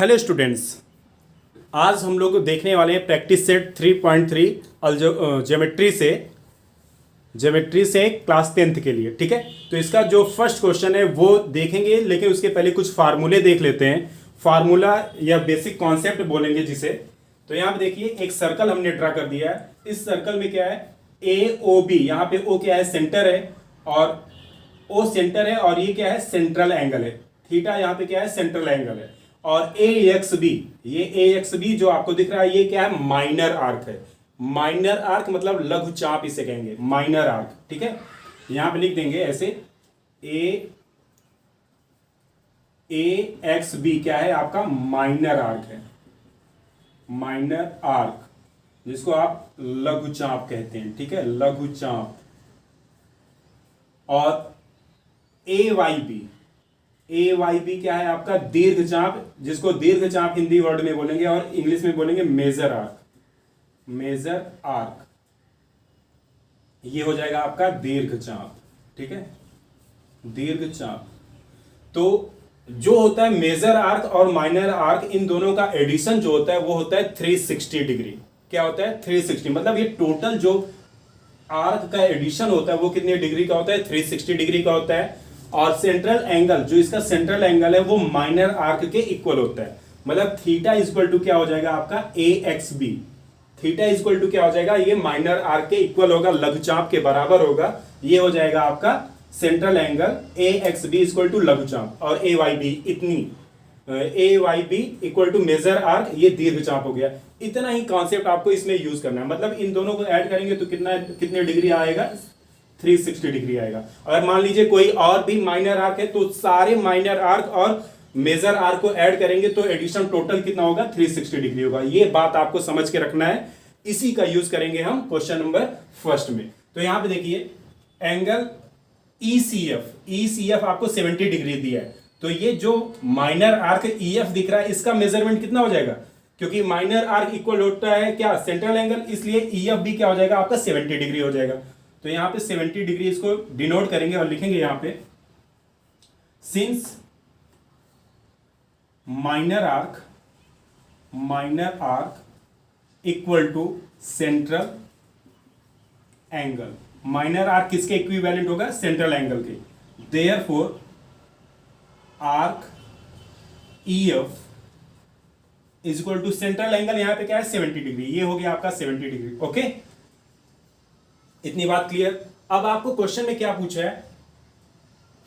Hello students, आज हम लोग देखने वाले हैं प्रैक्टिस सेट 3.3 ज्योमेट्री से क्लास 10th के लिए। ठीक है, तो इसका जो फर्स्ट क्वेश्चन है वो देखेंगे, लेकिन उसके पहले कुछ फार्मूले देख लेते हैं। फार्मूला या बेसिक कॉन्सेप्ट बोलेंगे जिसे। तो यहाँ पे देखिए, एक सर्कल हमने ड्रा कर दिया है। इस सर्कल में क्या है, ए ओ बी, यहाँ पे ओ क्या है, सेंटर है, और ओ सेंटर है, और ये क्या है, सेंट्रल एंगल है। थीटा यहाँ पे क्या है, सेंट्रल एंगल है। और ए एक्स बी, ये ए एक्स बी जो आपको दिख रहा है, ये क्या है, माइनर आर्क है। माइनर आर्क मतलब लघु चाप इसे कहेंगे, माइनर आर्क। ठीक है, यहां पे लिख देंगे ऐसे, ए एक्स बी क्या है, आपका माइनर आर्क है। माइनर आर्क जिसको आप लघु चाप कहते हैं। ठीक है, लघु चाप। और ए वाई बी क्या है, आपका दीर्घ चाप, जिसको दीर्घ चाप हिंदी वर्ड में बोलेंगे और इंग्लिश में बोलेंगे मेजर आर्क। मेजर आर्क ये हो जाएगा आपका दीर्घ चाप। ठीक है, दीर्घ चाप। तो जो होता है मेजर आर्क और माइनर आर्क, इन दोनों का एडिशन जो होता है वो होता है 360 डिग्री। क्या होता है, 360। मतलब ये टोटल जो आर्क का एडिशन होता है वो कितने डिग्री का होता है, 360 डिग्री का होता है। और सेंट्रल एंगल, जो इसका सेंट्रल एंगल है वो माइनर आर्क के इक्वल होता है। मतलब थीटा इक्वल टू क्या हो जाएगा आपका, A X B. Theta equal to क्या हो जाएगा, ये माइनर आर्क के इक्वल होगा, लघुचाप के बराबर होगा। ये हो जाएगा आपका central angle A X B equal to लघुचाप। और ए वाई बी इतनी, A Y B equal to major arc, ये दीर्घचाप हो गया। इतना ही कॉन्सेप्ट आपको इसमें यूज करना है। मतलब इन दोनों को ऐड करेंगे तो कितने डिग्री आएगा, 360 डिग्री आएगा। अगर मान लीजिए कोई और भी माइनर आर्क है तो सारे माइनर आर्क और मेजर आर्क को ऐड करेंगे तो एडिशन टोटल कितना होगा, 360 डिग्री होगा। ये बात आपको समझ के रखना है। इसी का यूज करेंगे हम क्वेश्चन नंबर फर्स्ट में। तो यहां पे देखिए, एंगल ECF आपको 70 डिग्री दिया है। तो ये जो माइनर आर्क EF दिख रहा है, इसका मेजरमेंट कितना हो जाएगा, क्योंकि माइनर आर्क इक्वल होता है क्या, सेंट्रल एंगल, इसलिए EF भी क्या हो जाएगा आपका 70 डिग्री हो जाएगा। तो यहां पे 70 डिग्री इसको डिनोट करेंगे और लिखेंगे यहां पे, since minor arc equal to central angle. Minor arc किसके इक्विवेलेंट होगा, सेंट्रल एंगल के। Therefore arc EF is equal to central angle, यहां पे क्या है, 70 डिग्री। ये हो गया आपका 70 डिग्री। ओके, इतनी बात क्लियर। अब आपको क्वेश्चन में क्या पूछा है,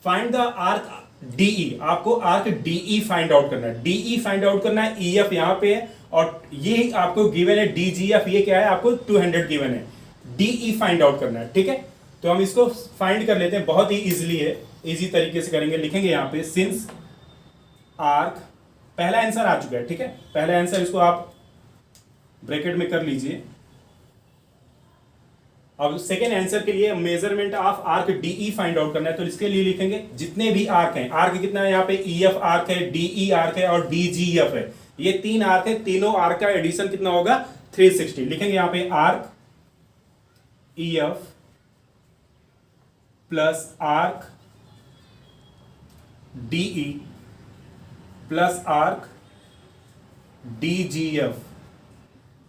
फाइंड द आर्क DE। आपको आर्क DE फाइंड आउट करना है। DE फाइंड आउट करना है, EF यहां पे है, और ये आपको गिवन है DGF, ये क्या है आपको 200 गिवन है। DE फाइंड आउट करना है। ठीक है, तो हम इसको फाइंड कर लेते हैं, बहुत ही इजीली है, इजी तरीके से करेंगे। लिखेंगे यहां पे, सिंस आर्क, पहला आंसर आ चुका है। ठीक है, पहला आंसर इसको आप ब्रैकेट में कर लीजिए। अब सेकेंड आंसर के लिए measurement of arc DE find out करना है। तो इसके लिए लिखेंगे जितने भी आर्क हैं, आर्क कितना है यहाँ पे, EF आर्क है, DE आर्क है और DGF है। ये तीन आर्क है, तीनों आर्क का एडिशन कितना होगा, 360। लिखेंगे यहाँ पे arc EF plus arc DE plus arc DGF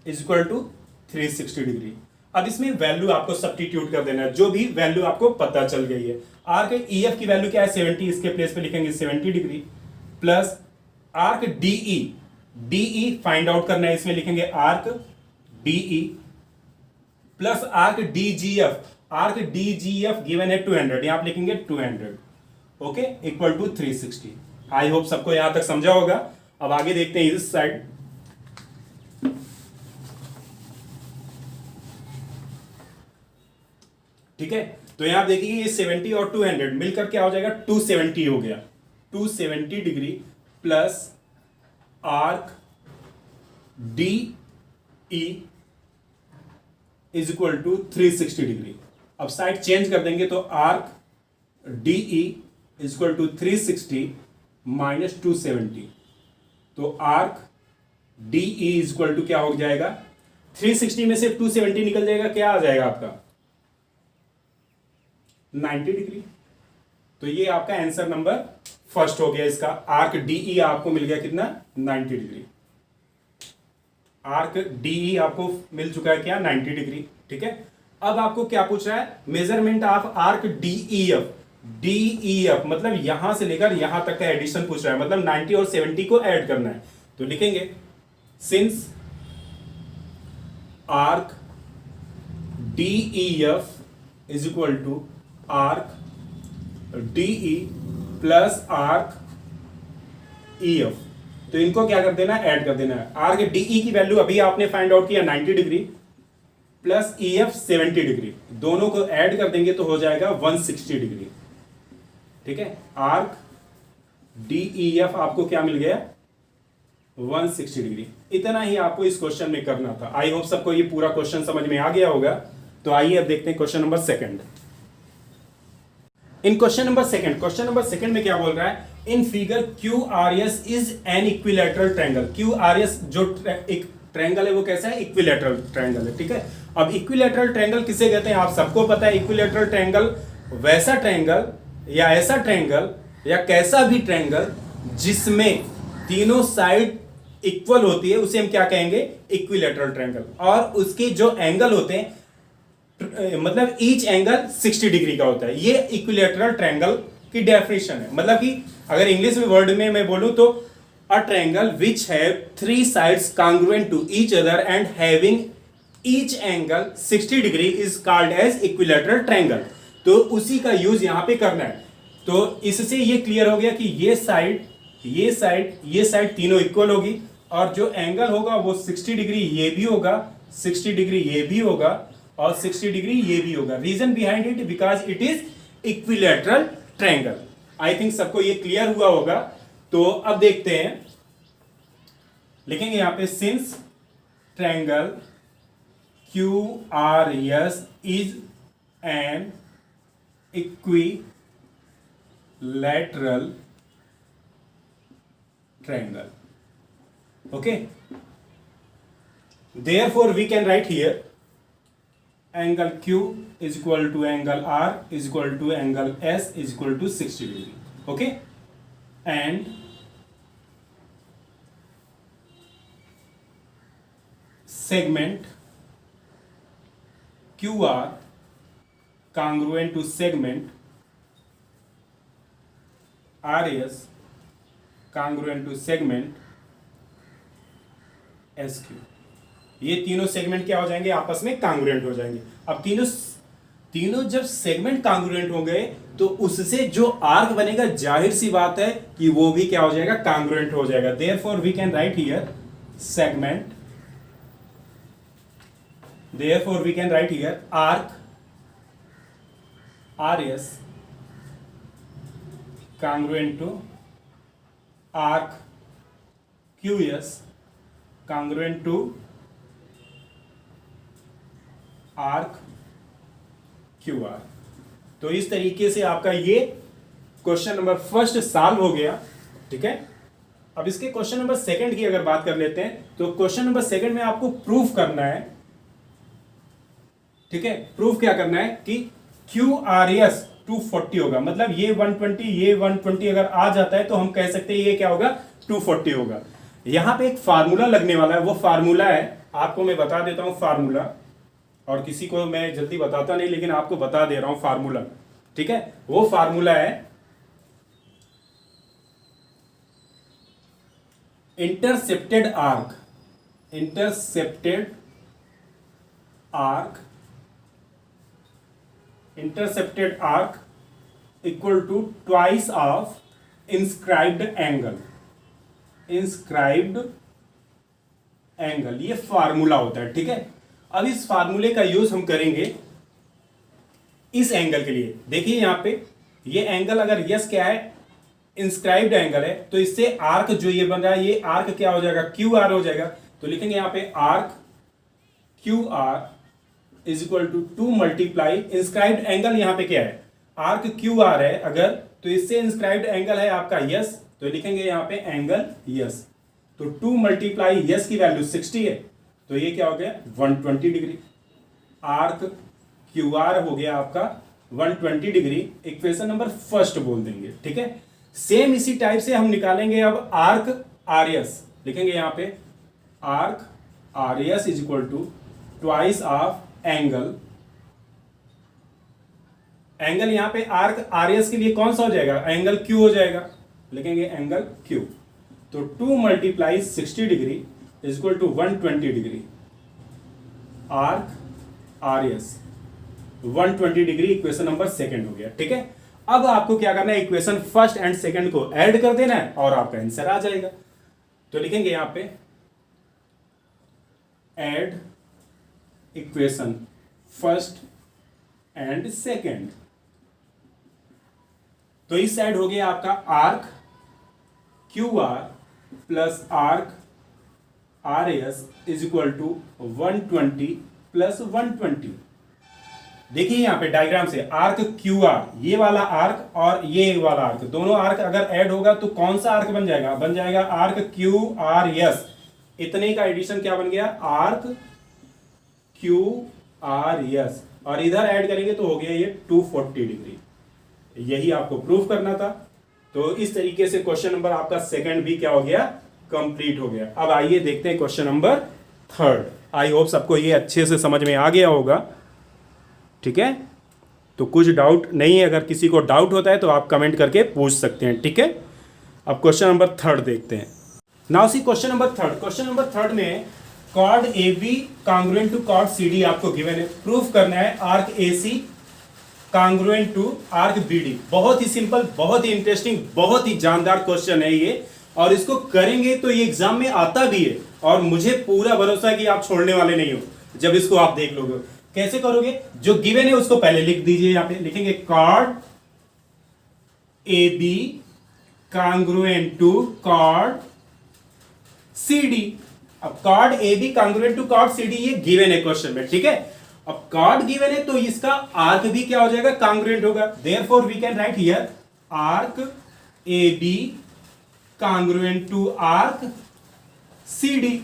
is equal to 360 degree. अब इसमें वैल्यू आपको सब्स्टिट्यूट कर देना है, जो भी वैल्यू आपको पता चल गई है। आर्क EF की वैल्यू क्या है, 70, इसके प्लेस पे लिखेंगे 70 degree, plus arc DE find out करना है, इसमें लिखेंगे arc DE plus arc DGF। Arc DGF given है 200, यहां आप लिखेंगे 200। Okay, equal to 360। I hope सबको यहां तक समझा होगा। अब आगे देखते हैं इस साइड। ठीक है, तो यहां देखिए, ये 70 और 200 मिलकर क्या हो जाएगा, 270 हो गया। 270 degree plus arc DE is equal to 360 degree. अब साइड चेंज कर देंगे तो arc DE is equal to 360 minus 270। तो arc DE is equal to क्या हो जाएगा, 360 में से 270 निकल जाएगा, क्या आ जाएगा आपका 90 डिग्री। तो ये आपका आंसर नंबर फर्स्ट हो गया इसका। आर्क डीई आपको मिल गया कितना, 90 डिग्री। आर्क डीई आपको मिल चुका है क्या, 90 डिग्री। ठीक है, अब आपको क्या पूछ रहा है, measurement of arc DEF. DEF मतलब यहां से लेकर यहां तक का एडिशन पूछ रहा है, मतलब 90 और 70 को ऐड करना है। तो लिखेंगे since arc D E F is equal to arc D E plus arc E F, तो इनको क्या कर देना है, ऐड कर देना है। आर्क डीई की वैल्यू अभी आपने फाइंड आउट किया 90 डिग्री प्लस ईएफ 70 डिग्री, दोनों को ऐड कर देंगे तो हो जाएगा 160 डिग्री। ठीक है, आर्क डीईएफ आपको क्या मिल गया, 160 डिग्री। इतना ही आपको इस क्वेश्चन में करना था। आई होप सबको ये पूरा क्वेश्चन समझ में आ गया होगा। तो आइए अब देखते हैं क्वेश्चन नंबर सेकंड। इन क्वेश्चन नंबर सेकंड में क्या बोल रहा है, in figure Q R S is an equilateral triangle. Q R S जो एक ट्रायंगल है वो कैसा है, इक्विलैटरल ट्रायंगल है। ठीक है, अब इक्विलैटरल ट्रायंगल किसे कहते हैं आप सबको पता है। इक्विलैटरल ट्रायंगल वैसा ट्रायंगल या ऐसा ट्रायंगल या कैसा भी ट्रायंगल जिसमें तीनों साइड इक्वल होती है उसे हम क्या कहेंगे, इक्विलैटरल ट्रायंगल। और उसके जो एंगल होते हैं मतलब ईच एंगल 60 डिग्री का होता है। ये इक्विलैटरल ट्रायंगल की डेफिनेशन है। मतलब कि अगर इंग्लिश में वर्ड में मैं बोलूं तो a triangle which have 3 sides congruent to each other and having each angle 60 degree is called as equilateral triangle. तो उसी का यूज यहां पे करना है। तो इससे ये क्लियर हो गया कि ये साइड तीनों इक्वल होगी और जो एंगल होगा वो 60 डिग्री ये भी होगा, 60 डिग्री ये भी होगा और 60 डिग्री ये भी होगा। Reason behind it because it is equilateral triangle. I think सबको ये क्लियर हुआ होगा। तो अब देखते हैं, लिखेंगे यहां पे since triangle Q R S is an equilateral triangle. Okay, therefore we can write here angle Q is equal to angle R is equal to angle S is equal to 60 degree. Okay, and segment QR congruent to segment RS congruent to segment SQ। ये तीनों segment क्या हो जाएंगे, आपस में congruent हो जाएंगे। अब तीनों जब सेगमेंट कांग्रुएंट हो गए तो उससे जो आर्क बनेगा जाहिर सी बात है कि वो भी क्या हो जाएगा, कांग्रुएंट हो जाएगा। Therefore we can write here segment, therefore we can write here arc RS congruent to arc QS congruent to arc Q R. तो इस तरीके से आपका ये क्वेश्चन नंबर फर्स्ट सॉल्व हो गया। ठीक है, अब इसके क्वेश्चन नंबर सेकंड की अगर बात कर लेते हैं तो क्वेश्चन नंबर सेकंड में आपको प्रूफ करना है। ठीक है, प्रूफ क्या करना है कि क्यू आर एस 240 होगा, मतलब ये 120 ये 120 अगर आ जाता है तो हम कह सकते हैं ये क्या होगा, 240 होगा। यहां पे एक फार्मूला लगने वाला है, वो फार्मूला है, आपको मैं बता देता हूं फार्मूला, और किसी को मैं जल्दी बताता नहीं लेकिन आपको बता दे रहा हूं फार्मूला। ठीक है, वो फार्मूला है intercepted arc equal to twice of inscribed angle. ये फार्मूला होता है। ठीक है, अब इस फार्मूले का यूज हम करेंगे इस एंगल के लिए। देखिए यहां पे ये एंगल अगर यस क्या है, इंस्क्राइब्ड एंगल है, तो इससे आर्क जो ये बन रहा है ये आर्क क्या हो जाएगा, क्यू आर हो जाएगा। तो लिखेंगे यहां पे arc Q R is equal to 2 multiply inscribed angle, यहां पे क्या है, आर्क क्यू आर है अगर, तो इससे इंस्क्राइब्ड एंगल है आपका यस, तो लिखेंगे यहां पे एंगल यस। तो 2 मल्टीप्लाई यस की वैल्यू 60 है, तो ये क्या हो गया 120 डिग्री। आर्क क्यू आर हो गया आपका 120 डिग्री, इक्वेशन नंबर फर्स्ट बोल देंगे। ठीक है, सेम इसी टाइप से हम निकालेंगे अब आर्क आर एस, लिखेंगे यहां पे arc R S is equal to twice of angle, angle यहां पे आर्क आर एस के लिए कौन सा हो जाएगा, एंगल क्यू हो जाएगा, लिखेंगे एंगल क्यू। तो 2 multiply 60 degree is equal to 120 degree, arc R S 120 degree, equation number second हो गया। ठीक है, अब आपको क्या करना है, इक्वेशन फर्स्ट एंड सेकंड को ऐड कर देना है और आपका आंसर आ जाएगा। तो लिखेंगे यहां पे add equation first and second. तो इस साइड हो गया आपका arc Q R plus arc R S is equal to 120 plus 120। देखिए यहां पे डायग्राम से आर्क क्यू आर, ये वाला आर्क और ये वाला आर्क, दोनों आर्क अगर ऐड होगा तो कौन सा आर्क बन जाएगा, बन जाएगा आर्क क्यू आर एस। इतने का एडिशन क्या बन गया, आर्क क्यू आर एस, और इधर ऐड करेंगे तो हो गया ये 240 डिग्री। यही आपको प्रूफ करना था। तो इस तरीके से क्वेश्चन नंबर आपका सेकंड भी क्या हो गया, कंप्लीट हो गया। अब आइए देखते हैं क्वेश्चन नंबर थर्ड। आई होप सबको ये अच्छे से समझ में आ गया होगा। ठीक है, तो कुछ डाउट नहीं है, अगर किसी को डाउट होता है तो आप कमेंट करके पूछ सकते हैं। ठीक है, अब क्वेश्चन नंबर थर्ड देखते हैं। Now see question number third. Question number third में chord A B congruent to chord C D आपको गिवन है। प्रूफ करना है arc A C congruent to arc B D. बहुत ही सिंपल, बहुत ही इंटरेस्टिंग, बहुत ही जानदार क्वेश्चन है ये, और इसको करेंगे तो ये एग्जाम में आता भी है, और मुझे पूरा भरोसा है कि आप छोड़ने वाले नहीं हो जब इसको आप देख लोगे। कैसे करोगे, जो गिवन है उसको पहले लिख दीजिए। यहां पे लिखेंगे chord A B congruent to chord C D. अब chord A B congruent to chord C D ये गिवन है क्वेश्चन में। ठीक है, अब कॉर्ड गिवन है तो इसका आर्क भी क्या हो जाएगा, कांग्रुएंट होगा। Therefore we can write here arc A B congruent to arc C D.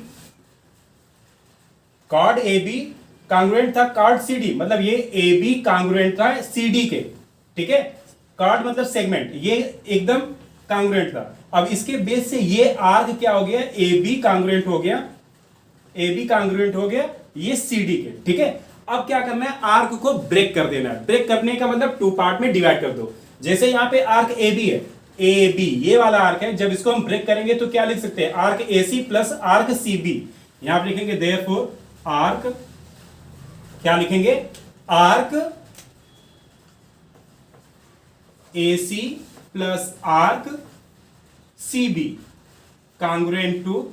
Chord A B congruent था कॉर्ड सी डी, मतलब ये ए बी कांग्रुएंट था सी डी के। ठीक है, कॉर्ड मतलब सेगमेंट, ये एकदम कांग्रुएंट था। अब इसके बेस से ये आर्क क्या हो गया, ए बी कांग्रुएंट हो गया, ए बी कांग्रुएंट हो गया ये सी डी के। ठीक है, अब क्या करना है, आर्क को ब्रेक कर देना है। ब्रेक करने का मतलब 2 पार्ट में डिवाइड कर दो। जैसे यहां पे आर्क ए बी है, ए बी ये वाला आर्क है, जब इसको हम ब्रेक करेंगे तो क्या लिख सकते हैं, arc A C plus arc C B. यहां पर लिखेंगे देयरफॉर आर्क, क्या लिखेंगे, arc A C plus arc C B congruent to,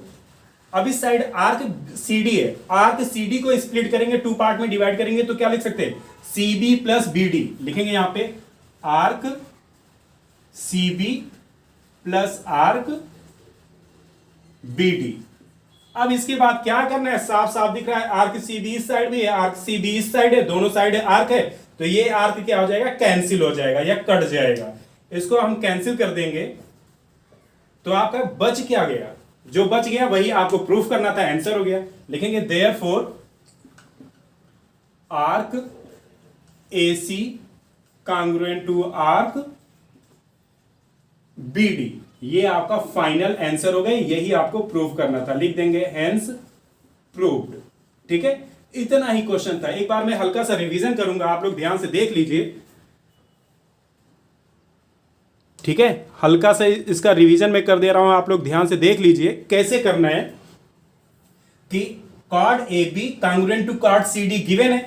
अब इस साइड आर्क सी डी है, आर्क सी डी को स्प्लिट करेंगे, 2 पार्ट में डिवाइड करेंगे तो क्या लिख सकते हैं, C B plus B D. लिखेंगे यहां पे arc C B plus arc B D. अब इसके बाद क्या करना है, साफ साफ दिख रहा है आर्क सी बी इस साइड में है, आर्क सी बी इस साइड है, दोनों साइड आर्क है, तो ये आर्क क्या हो जाएगा, कैंसिल हो जाएगा या कट जाएगा। इसको हम कैंसिल कर देंगे तो आपका बच क्या गया, जो बच गया वही आपको प्रूफ करना था, आंसर हो गया। लिखेंगे therefore arc A C congruent to arc B D, ये आपका फाइनल आंसर हो गया, यही आपको प्रूव करना था। लिख देंगे हेंस प्रूव्ड। ठीक है, इतना ही क्वेश्चन था। एक बार मैं हल्का सा रिवीजन करूंगा, आप लोग ध्यान से देख लीजिए। ठीक है, हल्का सा इसका रिवीजन मैं कर दे रहा हूं, आप लोग ध्यान से देख लीजिए कैसे करना है। कि chord A B congruent to chord C D given है,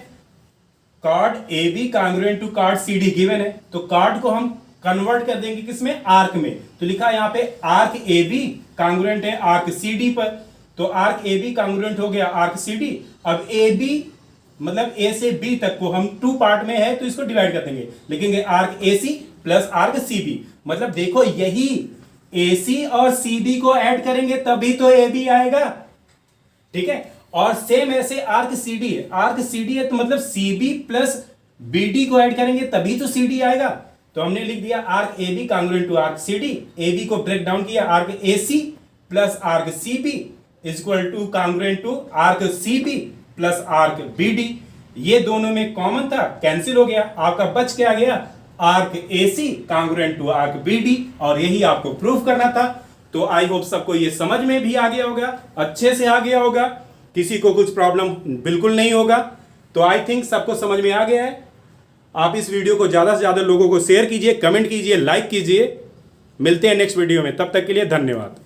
chord A B congruent to chord C D given है, तो कॉर्ड को हम कन्वर्ट कर देंगे किसमें, आर्क में। तो लिखा यहां पे आर्क ए बी कांग्रुएंट है आर्क सी डी पर, तो आर्क ए बी कांग्रुएंट हो गया आर्क सी डी। अब ए बी मतलब ए से बी तक को हम 2 पार्ट में है तो इसको डिवाइड कर देंगे, लिखेंगे arc A C plus arc C B. मतलब देखो यही ए सी और सी बी को ऐड करेंगे तभी तो ए बी आएगा। ठीक है, और सेम ऐसे आर्क सी डी है, आर्क सी डी है तो मतलब C B plus B D को ऐड करेंगे तभी तो सी डी आएगा। तो हमने लिख दिया arc A B congruent to arc C D, A B को ब्रेक डाउन किया, arc A C plus arc C B is equal to congruent to arc C B plus arc B D. ये दोनों में common था, cancel हो गया, आपका बच क्या गया, arc AC congruent to arc BD, और यही आपको प्रूफ करना था। तो आई होप सबको ये समझ में भी आ गया होगा, अच्छे से आ गया होगा, किसी को कुछ प्रॉब्लम बिल्कुल नहीं होगा। तो आई थिंक सबको समझ में आ गया है। आप इस वीडियो को ज़्यादा से ज़्यादा लोगों को शेयर कीजिए, कमेंट कीजिए, लाइक कीजिए। मिलते हैं नेक्स्ट वीडियो में, तब तक के लिए धन्यवाद।